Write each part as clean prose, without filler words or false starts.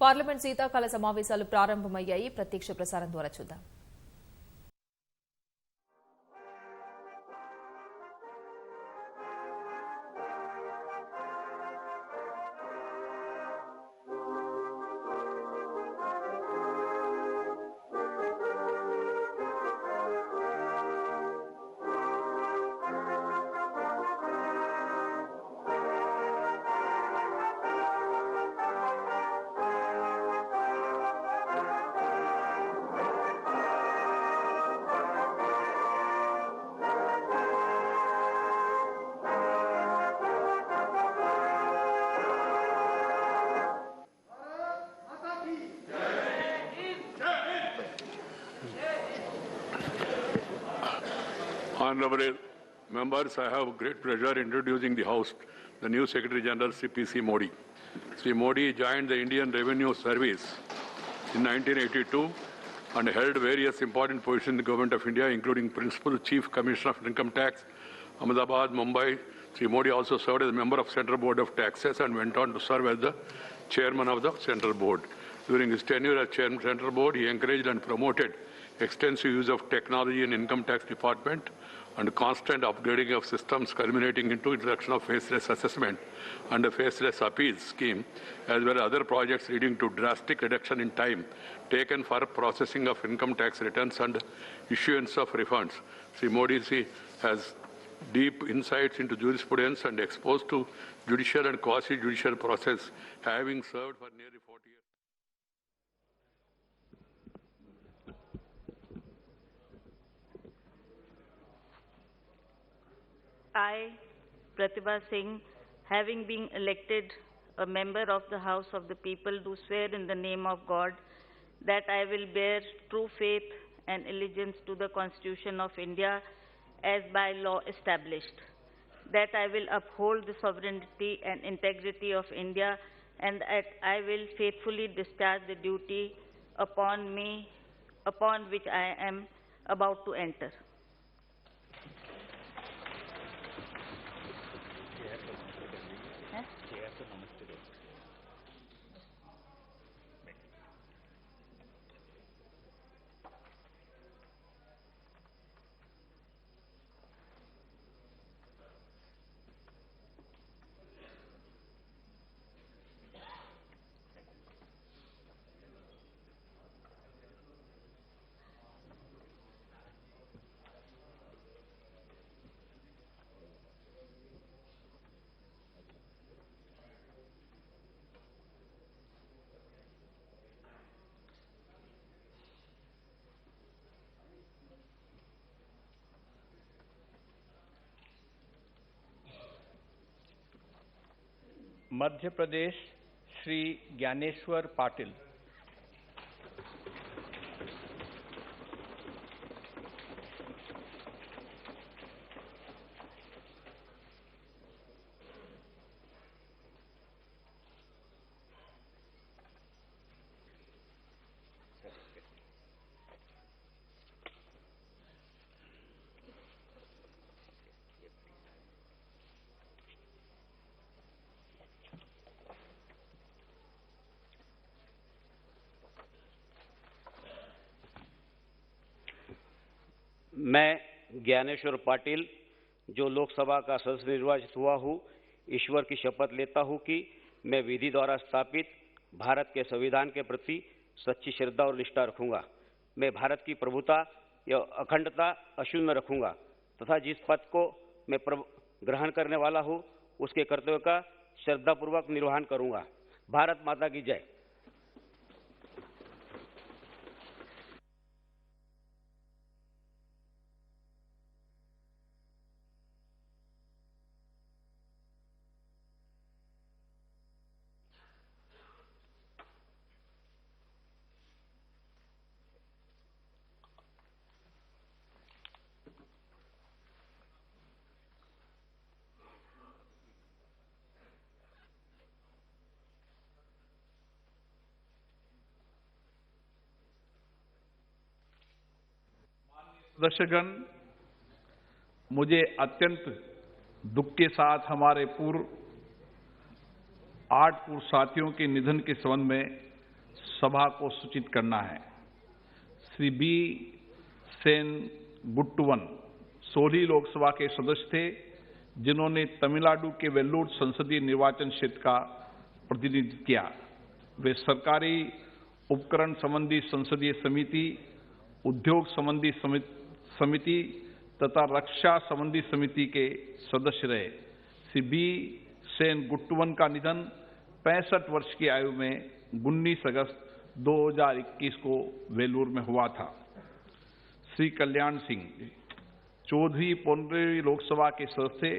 Parliament శీతాకాల సమావేశాలు ప్రారంభమయ్యాయి. ప్రత్యక్ష ప్రసారం ద్వారా చూద్దాం. Honorable members, I have great pleasure introducing the House, the new Secretary General, Sri P.C. Modi. Sri Modi joined the Indian Revenue Service in 1982 and held various important positions in the Government of India, including Principal Chief Commissioner of Income Tax, Ahmedabad, Mumbai. Sri Modi also served as a member of Central Board of Taxes and went on to serve as the Chairman of the Central Board. During his tenure as Chairman of the Central Board, he encouraged and promoted extensive use of technology in Income Tax Department and constant upgrading of systems culminating into introduction of faceless assessment and a faceless appeals scheme, as well as other projects leading to drastic reduction in time taken for processing of income tax returns and issuance of refunds. Sri Modi has deep insights into jurisprudence and exposed to judicial and quasi-judicial process, having served for nearly 40 years. I, Pratibha Singh, having been elected a member of the House of the People, do swear in the name of God that I will bear true faith and allegiance to the Constitution of India as by law established, that I will uphold the sovereignty and integrity of India, and that I will faithfully discharge the duty upon which I am about to enter. Madhya Pradesh Shri Dnyaneshwar Patil. मैं ज्ञानेश्वर पाटिल, जो लोकसभा का सदस्य निर्वाचित हुआ हूँ, ईश्वर की शपथ लेता हूँ कि मैं विधि द्वारा स्थापित भारत के संविधान के प्रति सच्ची श्रद्धा और निष्ठा रखूंगा। मैं भारत की प्रभुता या अखंडता अक्षुण्ण रखूंगा तथा जिस पद को मैं ग्रहण करने वाला हूँ उसके कर्तव्य का श्रद्धापूर्वक निर्वहन करूंगा। भारत माता की जय। दर्शकगण, मुझे अत्यंत दुख के साथ हमारे 8 पूर्व साथियों के निधन के संबंध में सभा को सूचित करना है। श्री बी सेन गुट्टवन सोली लोकसभा के सदस्य थे, जिन्होंने तमिलनाडु के वेल्लूर संसदीय निर्वाचन क्षेत्र का प्रतिनिधित्व किया। वे सरकारी उपकरण संबंधी संसदीय समिति, उद्योग संबंधी समिति तथा रक्षा संबंधी समिति के सदस्य रहे। श्री बी सेन गुट्टवन का निधन 65 वर्ष की आयु में 19 अगस्त 2021 को वेलूर में हुआ था। श्री कल्याण सिंह 14वीं लोकसभा के सदस्य,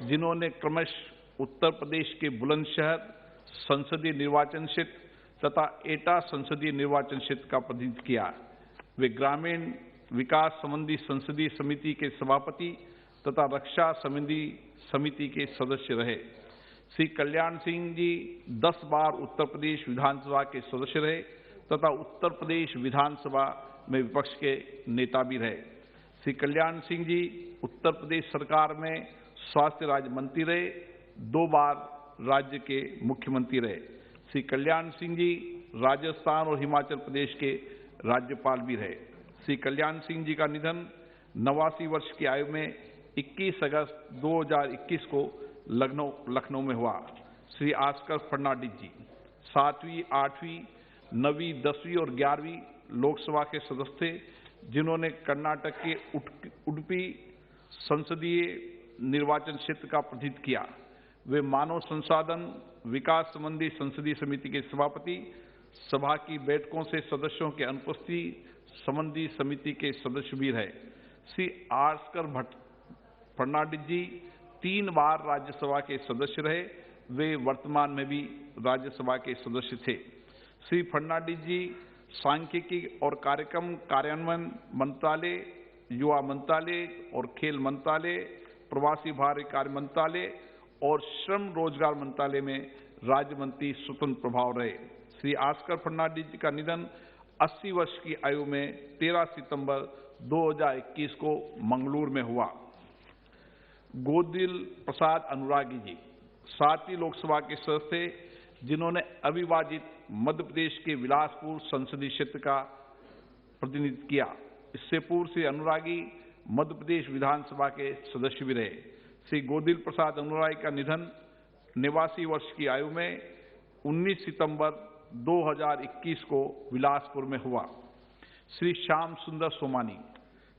जिन्होंने क्रमशः उत्तर प्रदेश के बुलंदशहर संसदीय निर्वाचन क्षेत्र तथा एटा संसदीय निर्वाचन क्षेत्र का प्रतिनिधित्व किया। वे ग्रामीण विकास संबंधी संसदीय समिति के सभापति तथा रक्षा संबंधी समिति के सदस्य रहे। श्री कल्याण सिंह जी 10 बार उत्तर प्रदेश विधानसभा के सदस्य रहे तथा उत्तर प्रदेश विधानसभा में विपक्ष के नेता भी रहे। श्री कल्याण सिंह जी उत्तर प्रदेश सरकार में स्वास्थ्य राज्य मंत्री रहे, 2 बार राज्य के मुख्यमंत्री रहे। श्री कल्याण सिंह जी राजस्थान और हिमाचल प्रदेश के राज्यपाल भी रहे। श्री कल्याण सिंह जी का निधन 89 वर्ष की आयु में 21 अगस्त 2021 को लखनऊ में हुआ। श्री आस्कर फर्नांडिस जी 7वीं, 8वीं, 9वीं, 10वीं और 11वीं लोकसभा के सदस्य थे, जिन्होंने कर्नाटक के उडुपी संसदीय निर्वाचन क्षेत्र का प्रतिनिधित्व किया। वे मानव संसाधन विकास संबंधी संसदीय समिति के सभापति, सभा की बैठकों से सदस्यों के अनुपस्थिति संबंधी समिति के सदस्य भी रहे। श्री आस्कर फर्नांडिस जी 3 बार राज्यसभा के सदस्य रहे। वे वर्तमान में भी राज्यसभा के सदस्य थे। श्री फर्नांडिस जी सांख्यिकी और कार्यक्रम कार्यान्वयन मंत्रालय, युवा मंत्रालय और खेल मंत्रालय, प्रवासी भारतीय कार्य मंत्रालय और श्रम रोजगार मंत्रालय में राज्य मंत्री स्वतंत्र प्रभाव रहे। श्री आस्कर फर्नांडिस जी का निधन 80 वर्ष की आयु में 13 सितंबर 2021 को मंगलूर में हुआ। गोदिल प्रसाद अनुरागी जी 7वीं लोकसभा के सदस्य, जिन्होंने अविभाजित मध्य प्रदेश के बिलासपुर संसदीय क्षेत्र का प्रतिनिधित्व किया। इससे पूर्व श्री अनुरागी मध्य प्रदेश विधानसभा के सदस्य भी रहे। श्री गोदिल प्रसाद अनुरागी का निधन 89 वर्ष की आयु में 19 सितंबर 2021 को बिलासपुर में हुआ। श्री श्याम सुंदर सोमानी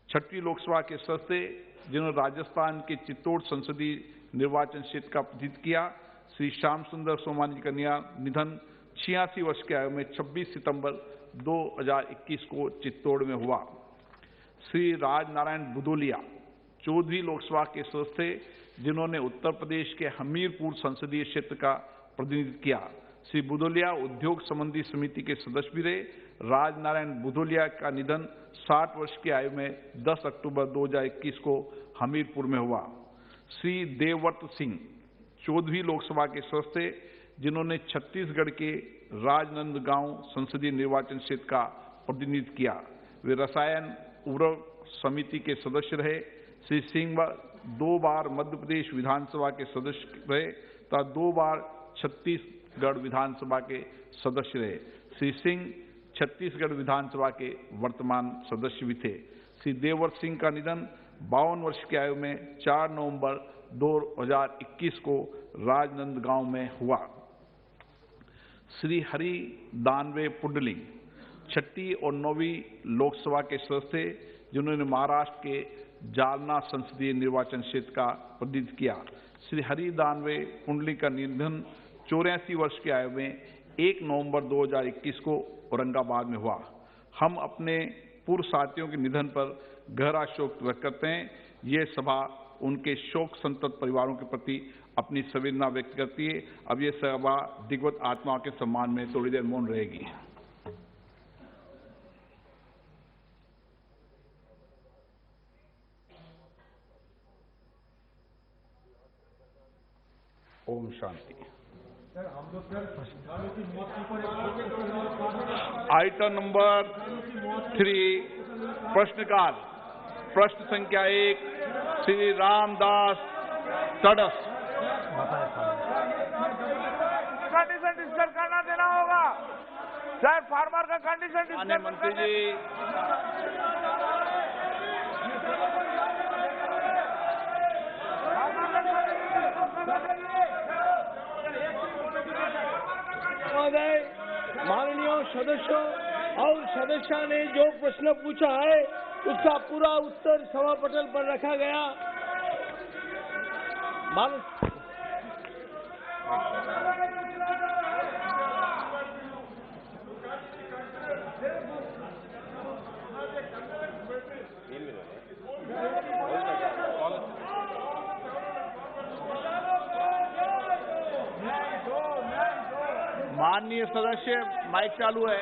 6वीं लोकसभा के सदस्य, जिन्होंने राजस्थान के चित्तौड़ संसदीय निर्वाचन क्षेत्र का प्रतिनिधित्व किया। श्री श्याम सुंदर सोमानी का निधन 86 वर्ष की आयु में 26 सितंबर 2021 को चित्तौड़ में हुआ। श्री राजनारायण बुदोलिया 14वीं लोकसभा के सदस्य, जिन्होंने उत्तर प्रदेश के हमीरपुर संसदीय क्षेत्र का प्रतिनिधित्व किया। श्री बुदोलिया उद्योग संबंधी समिति के सदस्य भी रहे। राजनारायण बुदोलिया का निधन 60 वर्ष की आयु में 10 अक्टूबर 2021 को हमीरपुर में हुआ। श्री देवव्रत सिंह 14वीं लोकसभा के सदस्य, जिन्होंने छत्तीसगढ़ के राजनांदगांव संसदीय निर्वाचन क्षेत्र का प्रतिनिधित्व किया। वे रसायन उर्वरक समिति के सदस्य रहे। श्री सिंह 2 बार मध्य प्रदेश विधानसभा के सदस्य रहे तथा 2 बार छत्तीसगढ़ विधानसभा के सदस्य रहे। श्री सिंह छत्तीसगढ़ विधानसभा के वर्तमान सदस्य भी थे। श्री देवव्रत सिंह का निधन 52 वर्ष की आयु में 4 नवंबर 2021 को राजनांदगांव में हुआ। श्री हरि दानवे पुंडलिक 6वीं और 9वीं लोकसभा के सदस्य, जिन्होंने महाराष्ट्र के जालना संसदीय निर्वाचन क्षेत्र का प्रतिनिधित्व किया। श्री हरि दानवे पुंडलिक का निधन 84 वर्ष की आयु में 1 नवंबर 2021 को औरंगाबाद में हुआ। हम अपने पूर्व साथियों के निधन पर गहरा शोक व्यक्त करते हैं। ये सभा उनके शोक संतप्त परिवारों के प्रति अपनी संवेदना व्यक्त करती है। अब ये सभा दिग्गत आत्मा के सम्मान में थोड़ी देर मौन रहेगी। ओम शांति। आइटम नंबर 3 प्रश्नकाल। प्रश्न संख्या 1 श्री रामदास तड़स। कंडीशन डिस्कस करना देना होगा। सर फार्मर का कंडीशन माननीय मंत्री जी, महोदय, माननीय सदस्यों और सदस्य ने जो प्रश्न पूछा है उसका पूरा उत्तर सभा पटल पर रखा गया। माननीय सदस्य, माइक चालू है।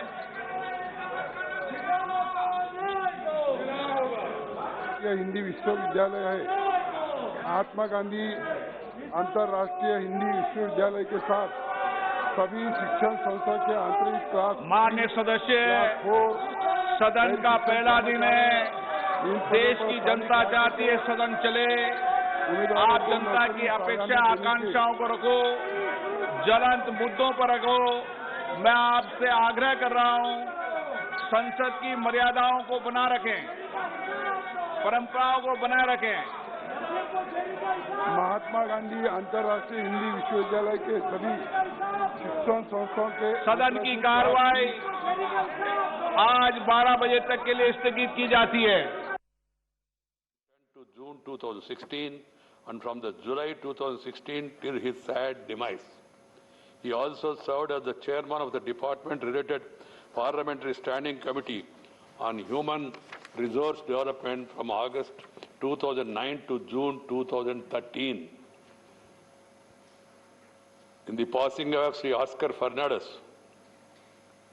यह हिंदी विश्वविद्यालय है। महात्मा गांधी अंतर्राष्ट्रीय हिंदी विश्वविद्यालय के साथ सभी शिक्षण संस्था के आंतरिक क्लास। माननीय सदस्य, सदन का पहला दिन है। देश की जनता चाहती है सदन चले। आप जनता की अपेक्षा आकांक्षाओं को रखो, ज्वलंत मुद्दों पर रखो। मैं आपसे आग्रह कर रहा हूं, संसद की मर्यादाओं को बना रखें, परंपराओं को बनाए रखें। महात्मा गांधी अंतर्राष्ट्रीय हिंदी विश्वविद्यालय के सभी शिक्षण संस्थाओं के सदन की कार्रवाई आज 12 बजे तक के लिए स्थगित की जाती है। To June 2016 and from the July 2016 till his sad demise. He also served as the chairman of the department-related Parliamentary Standing Committee on Human Resource Development from August 2009 to June 2013. In the passing of Sri Oscar Fernandez,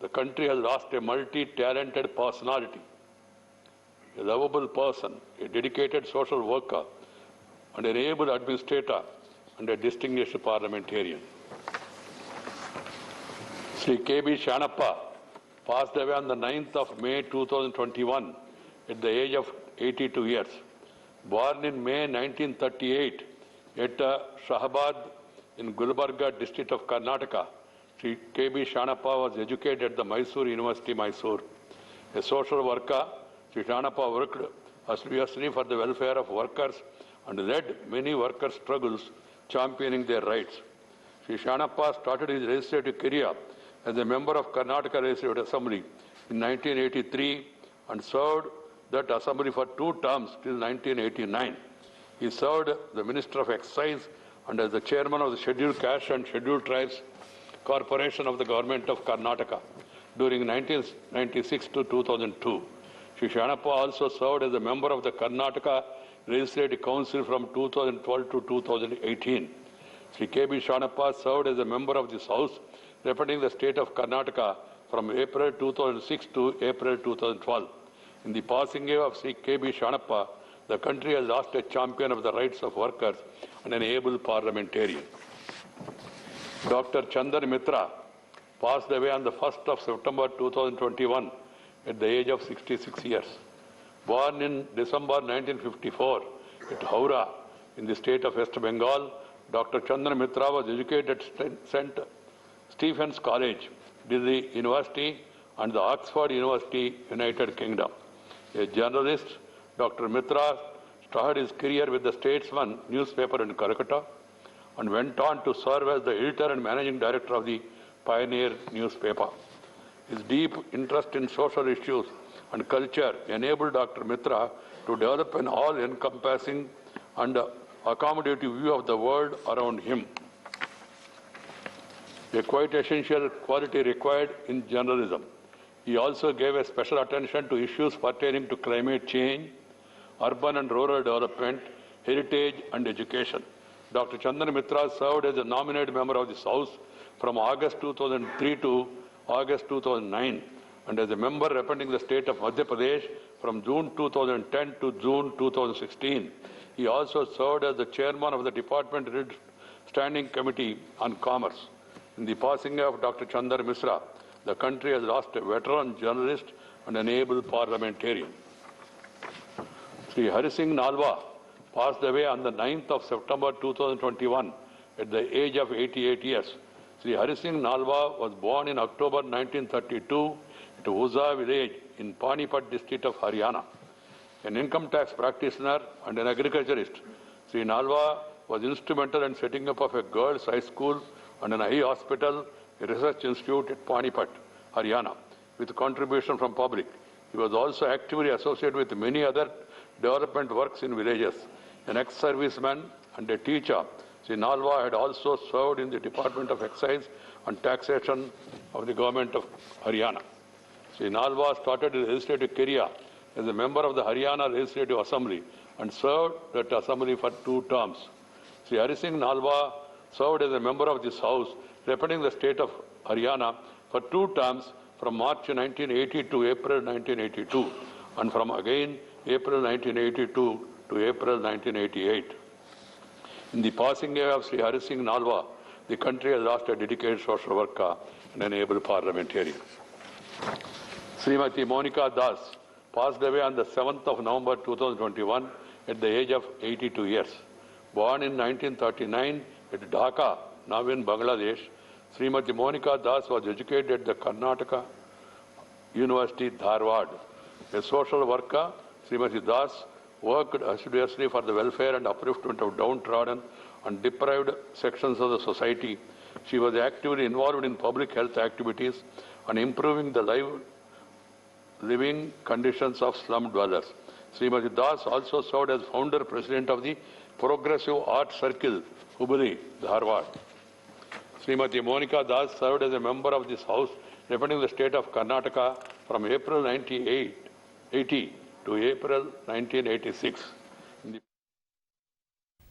the country has lost a multi-talented personality, a lovable person, a dedicated social worker, and an able administrator, and a distinguished parliamentarian. Sri K.B. Shanappa passed away on the 9th of May 2021 at the age of 82 years. Born in May 1938 at Shahabad in Gulbarga district of Karnataka, Sri K.B. Shanappa was educated at the Mysore University, Mysore. A social worker, Sri Shanappa worked assiduously for the welfare of workers and led many worker struggles championing their rights. Sri Shanappa started his legislative career as a member of Karnataka Legislative Assembly in 1983 and served that assembly for 2 terms till 1989. He served the Minister of Excise and as the chairman of the Scheduled Caste and Scheduled Tribes Corporation of the Government of Karnataka during 1996 to 2002. Sri Shanappa also served as a member of the Karnataka Legislative Council from 2012 to 2018. Sri K.B. Shanappa served as a member of this House representing the state of Karnataka from April 2006 to April 2012. In the passing away of Sri K.B. Shanappa, the country has lost a champion of the rights of workers and an able parliamentarian. Dr. Chandan Mitra passed away on the 1st of September 2021 at the age of 66 years. Born in December 1954 at Howrah in the state of West Bengal, Dr. Chandan Mitra was educated at St. Stephen's College, Delhi University and the Oxford University, United Kingdom. A journalist, Dr. Mitra started his career with the Statesman newspaper in Calcutta and went on to serve as the editor and managing director of the Pioneer newspaper. His deep interest in social issues and culture enabled Dr. Mitra to develop an all-encompassing and accommodative view of the world around him, a quite essential quality required in journalism. He also gave a special attention to issues pertaining to climate change, urban and rural development, heritage and education. Dr. Chandan Mitra served as a nominated member of this House from August 2003 to August 2009 and as a member representing the state of Madhya Pradesh from June 2010 to June 2016. He also served as the chairman of the Department Standing Committee on Commerce. In the passing of Dr. Chandan Mitra, the country has lost a veteran journalist and an able parliamentarian. Sri Hari Singh Nalwa passed away on the 9th of September 2021 at the age of 88 years. Sri Hari Singh Nalwa was born in October 1932 at Uza village in Panipat district of Haryana. An income tax practitioner and an agriculturist, Sri Nalwa was instrumental in setting up of a girls' high school and an eye hospital, a research institute at Panipat, Haryana, with contribution from public. He was also actively associated with many other development works in villages. An ex-serviceman and a teacher, Sri Nalwa had also served in the Department of Excise and Taxation of the government of Haryana. Sri Nalwa started his legislative career as a member of the Haryana Legislative Assembly and served that assembly for 2 terms. Sri Hari Singh Nalwa served as a member of this house, representing the state of Haryana for 2 terms from March 1980 to April 1982 and from again April 1982 to April 1988. In the passing away of Sri Hari Singh Nalwa, the country has lost a dedicated social worker and an able parliamentarian. Srimati Monika Das passed away on the 7th of November 2021 at the age of 82 years. Born in 1939 at Dhaka, now in Bangladesh, Srimati Monika Das was educated at the Karnataka University, Dharwad. A social worker, Srimati Das worked assiduously for the welfare and upliftment of downtrodden and deprived sections of the society. She was actively involved in public health activities and improving the living conditions of slum dwellers. Srimati Das also served as founder president of the Progressive Art Circle, Hubli, Dharwad. Srimati Monika Das served as a member of this house representing the state of Karnataka from April 1980 to April 1986.